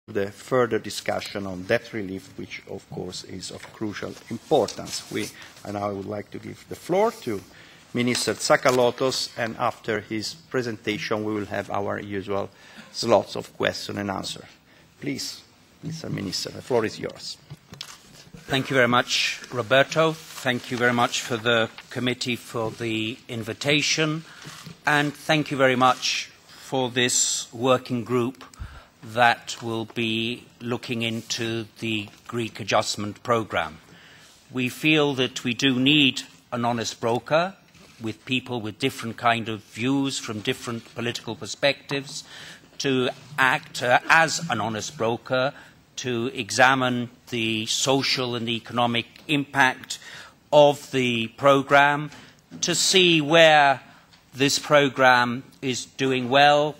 the further discussion on debt relief, which of course is of crucial importance. And I would like to give the floor to Minister Tsakalotos, and after his presentation we will have our usual slots of question and answer. Please, Mr. Minister, the floor is yours. Thank you very much, Roberto. Thank you very much for the committee for the invitation, and thank you very much for this working group that will be looking into the Greek adjustment programme. We feel that we do need an honest broker with people with different kind of views from different political perspectives to act as an honest broker, to examine the social and the economic impact of the programme, to see where this programme is doing well,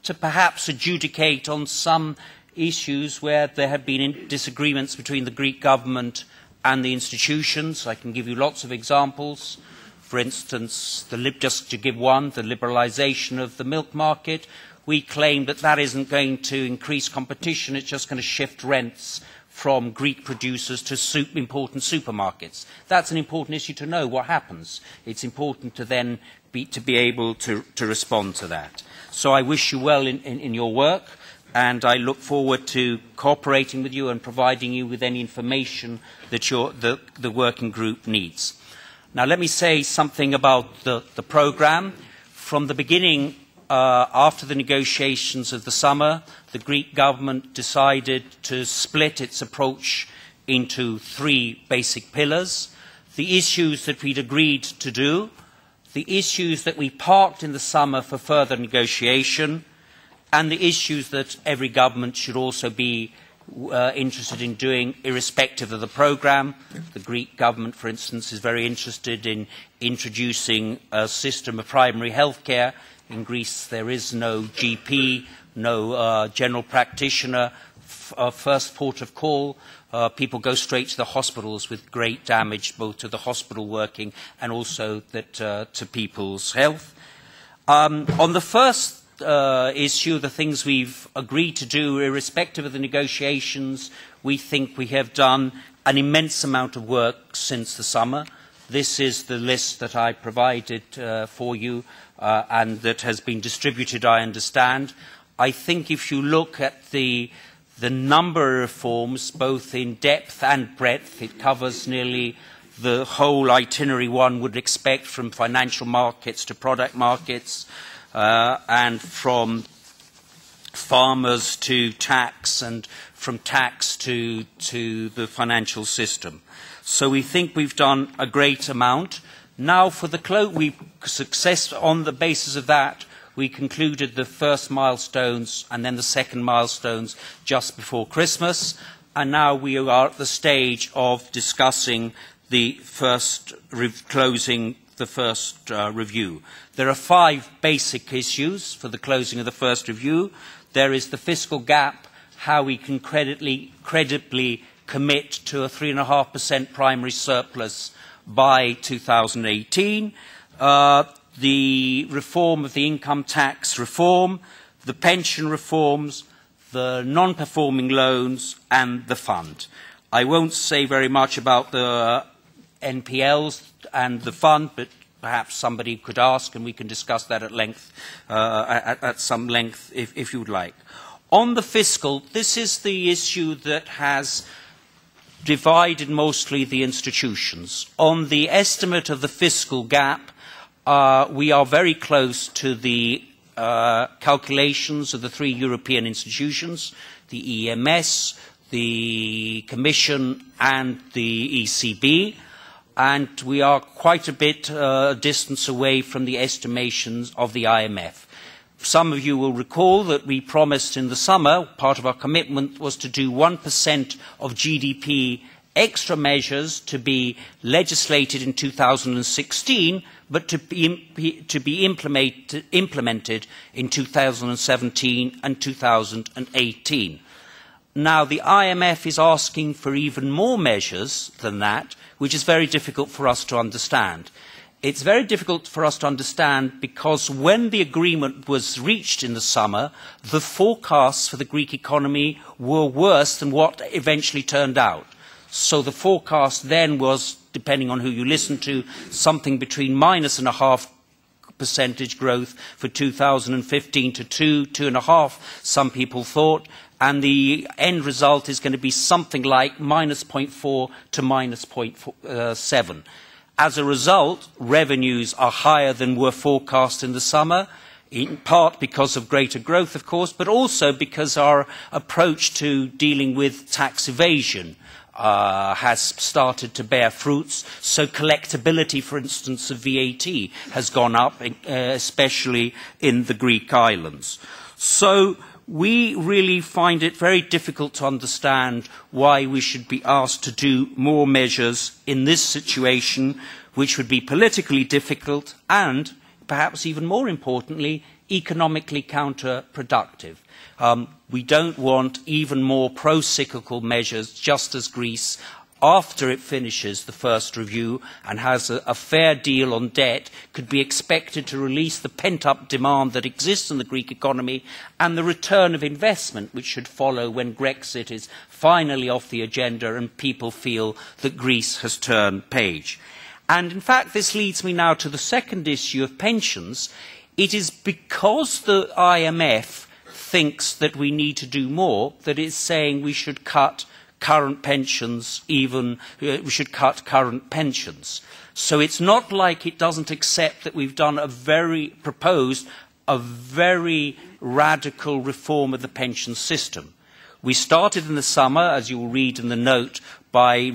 to perhaps adjudicate on some issues where there have been disagreements between the Greek government and the institutions. I can give you lots of examples. For instance, just to give one, the liberalisation of the milk market. We claim that that isn't going to increase competition, it's just going to shift rents from Greek producers to important supermarkets. That's an important issue to know what happens. It's important to then be able to respond to that. So I wish you well in your work, and I look forward to cooperating with you and providing you with any information that the working group needs. Now let me say something about the programme. From the beginning, after the negotiations of the summer, the Greek government decided to split its approach into three basic pillars. The issues that we'd agreed to do, the issues that we parked in the summer for further negotiation, and the issues that every government should also be interested in doing irrespective of the programme. The Greek government, for instance, is very interested in introducing a system of primary health care. In Greece there is no GP, no general practitioner, first port of call. People go straight to the hospitals with great damage both to the hospital working and also to people's health. On the first issue, the things we've agreed to do, irrespective of the negotiations, we think we have done an immense amount of work since the summer. This is the list that I provided for you and that has been distributed, I understand. I think if you look at the number of reforms, both in depth and breadth, it covers nearly the whole itinerary one would expect, from financial markets to product markets, and from farmers to tax, and from tax to the financial system. So we think we've done a great amount. Now for the success on the basis of that, we concluded the first milestones and then the second milestones just before Christmas, and now we are at the stage of discussing the first closing the first review. There are 5 basic issues for the closing of the first review. There is the fiscal gap, how we can credibly commit to a 3.5% primary surplus by 2018, the reform of the income tax reform, the pension reforms, the non-performing loans and the fund. I won't say very much about the NPLs and the fund, but perhaps somebody could ask and we can discuss that at length, at some length if you would like. On the fiscal, this is the issue that has divided mostly the institutions. On the estimate of the fiscal gap, we are very close to the calculations of the 3 European institutions, the EMS, the Commission and the ECB, and we are quite a bit distance away from the estimations of the IMF. Some of you will recall that we promised in the summer, part of our commitment was to do 1% of GDP extra measures to be legislated in 2016, but to be implemented in 2017 and 2018. Now, the IMF is asking for even more measures than that, which is very difficult for us to understand. it's very difficult for us to understand because when the agreement was reached in the summer, the forecasts for the Greek economy were worse than what eventually turned out. So the forecast then was, depending on who you listen to, something between -0.5% growth for 2015 to 2.5%, some people thought, and the end result is going to be something like -0.4 to -0.7. As a result, revenues are higher than were forecast in the summer, in part because of greater growth, of course, but also because our approach to dealing with tax evasion has started to bear fruits. So collectability, for instance, of VAT has gone up, especially in the Greek islands. So we really find it very difficult to understand why we should be asked to do more measures in this situation, which would be politically difficult and, perhaps even more importantly, economically counterproductive. We don't want even more pro-cyclical measures, just as Greece, after it finishes the first review and has a fair deal on debt, could be expected to release the pent-up demand that exists in the Greek economy and the return of investment, which should follow when Brexit is finally off the agenda and people feel that Greece has turned page. And in fact, this leads me now to the second issue of pensions. It is because the IMF thinks that we need to do more that it's saying we should cut current pensions, we should cut current pensions. So it's not like it doesn't accept that we've done proposed a very radical reform of the pension system. We started in the summer, as you will read in the note, by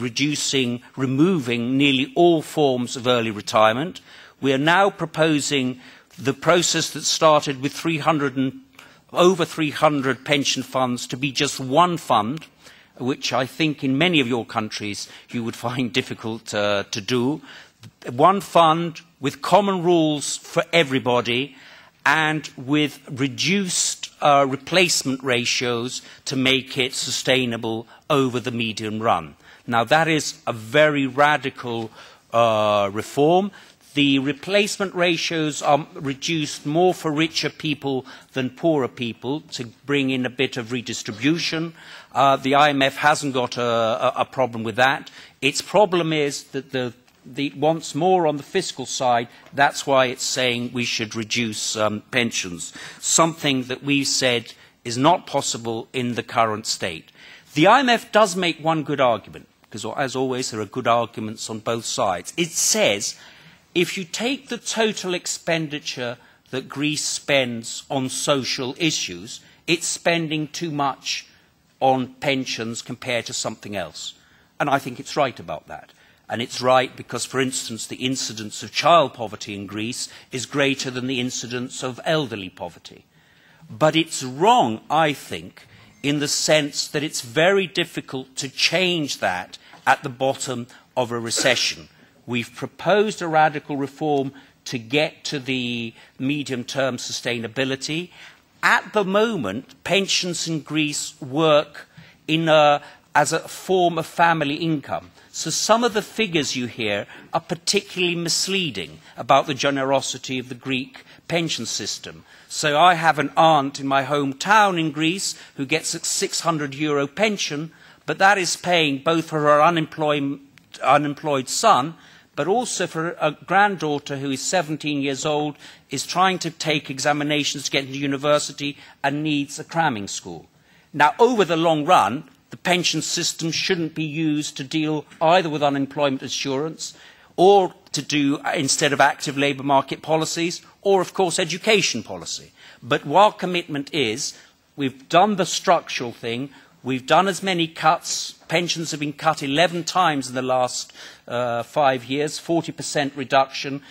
removing nearly all forms of early retirement. We are now proposing the process that started with over 300 pension funds to be just one fund, which I think in many of your countries you would find difficult to do. One fund with common rules for everybody and with reduced replacement ratios to make it sustainable over the medium run. Now that is a very radical reform. The replacement ratios are reduced more for richer people than poorer people to bring in a bit of redistribution. The IMF hasn't got a problem with that. Its problem is that it wants more on the fiscal side. That's why it's saying we should reduce pensions, something that we've said is not possible in the current state. The IMF does make one good argument, because as always there are good arguments on both sides. It says, if you take the total expenditure that Greece spends on social issues, it's spending too much on pensions compared to something else. And I think it's right about that. And it's right because, for instance, the incidence of child poverty in Greece is greater than the incidence of elderly poverty. But it's wrong, I think, in the sense that it's very difficult to change that at the bottom of a recession. We've proposed a radical reform to get to the medium-term sustainability. At the moment, pensions in Greece work as a form of family income. So some of the figures you hear are particularly misleading about the generosity of the Greek pension system. So I have an aunt in my hometown in Greece who gets a €600 pension, but that is paying both for her unemployed son, but also for a granddaughter who is 17 years old, is trying to take examinations to get into university and needs a cramming school. Now, over the long run, the pension system shouldn't be used to deal either with unemployment insurance or to do, instead of active labour market policies, or, of course, education policy. But our commitment is, we've done the structural thing, we've done as many cuts. Pensions have been cut 11 times in the last 5 years, 40% reduction.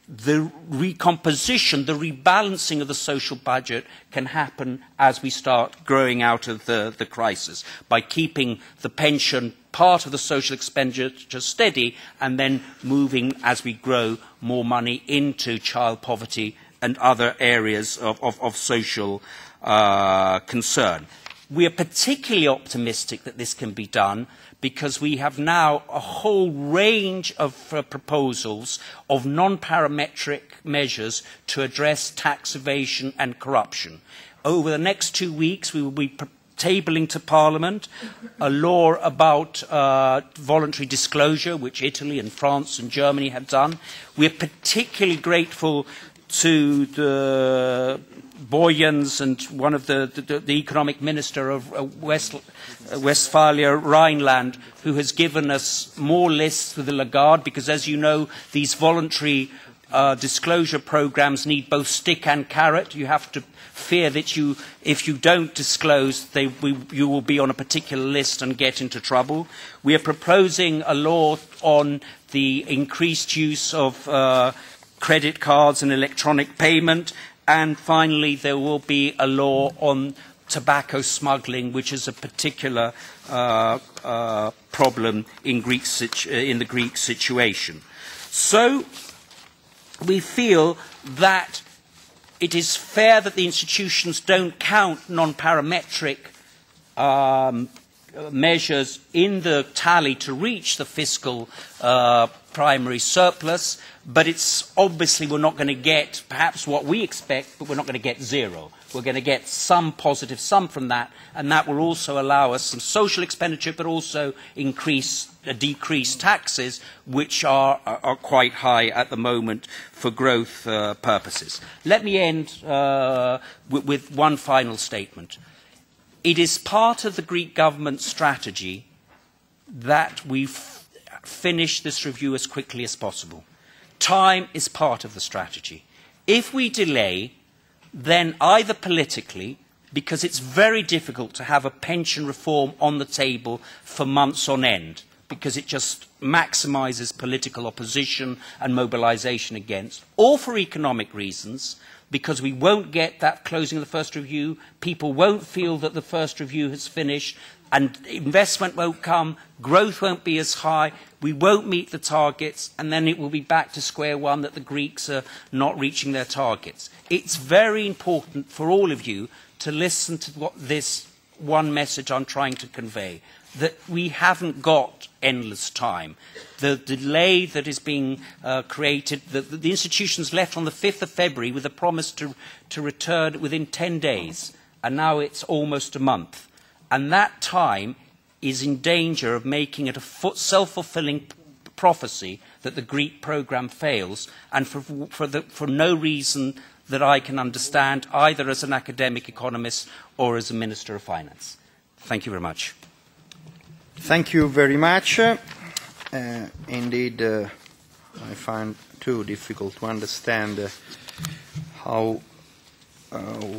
The recomposition, the rebalancing of the social budget can happen as we start growing out of the crisis by keeping the pension part of the social expenditure steady and then moving, as we grow, more money into child poverty and other areas of social concern. We are particularly optimistic that this can be done because we have now a whole range of proposals of non-parametric measures to address tax evasion and corruption. Over the next 2 weeks, we will be tabling to Parliament a law about voluntary disclosure, which Italy and France and Germany have done. We are particularly grateful to the Boyens and one of the economic minister of Westphalia, Rhineland, who has given us more lists for the Lagarde, because as you know, these voluntary disclosure programs need both stick and carrot. You have to fear that if you don't disclose, you will be on a particular list and get into trouble. We are proposing a law on the increased use of credit cards and electronic payment. And finally, there will be a law on tobacco smuggling, which is a particular problem in the Greek situation. So we feel that it is fair that the institutions don't count non-parametric measures in the tally to reach the fiscal primary surplus, but it's obviously we're not going to get perhaps what we expect, but we're not going to get zero. We're going to get some positive sum from that, and that will also allow us some social expenditure, but also decrease taxes, which are quite high at the moment for growth purposes. Let me end with one final statement. It is part of the Greek government's strategy that we finish this review as quickly as possible. Time is part of the strategy. If we delay, then either politically, because it's very difficult to have a pension reform on the table for months on end, because it just maximises political opposition and mobilisation against, or for economic reasons, because we won't get that closing of the first review, people won't feel that the first review has finished, and investment won't come, growth won't be as high, we won't meet the targets, and then it will be back to square one that the Greeks are not reaching their targets. It's very important for all of you to listen to what this one message I'm trying to convey, that we haven't got endless time. The delay that is being created, the institutions left on the 5th of February with a promise to return within 10 days, and now it's almost a month. And that time is in danger of making it a self-fulfilling prophecy that the Greek programme fails, and for no reason that I can understand, either as an academic economist or as a Minister of Finance. Thank you very much. Thank you very much. Indeed, I find too difficult to understand how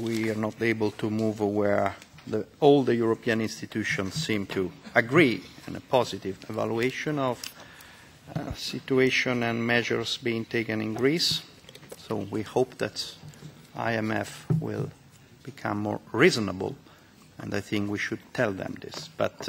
we are not able to move where all the European institutions seem to agree on a positive evaluation of situation and measures being taken in Greece. So we hope that IMF will become more reasonable, and I think we should tell them this. But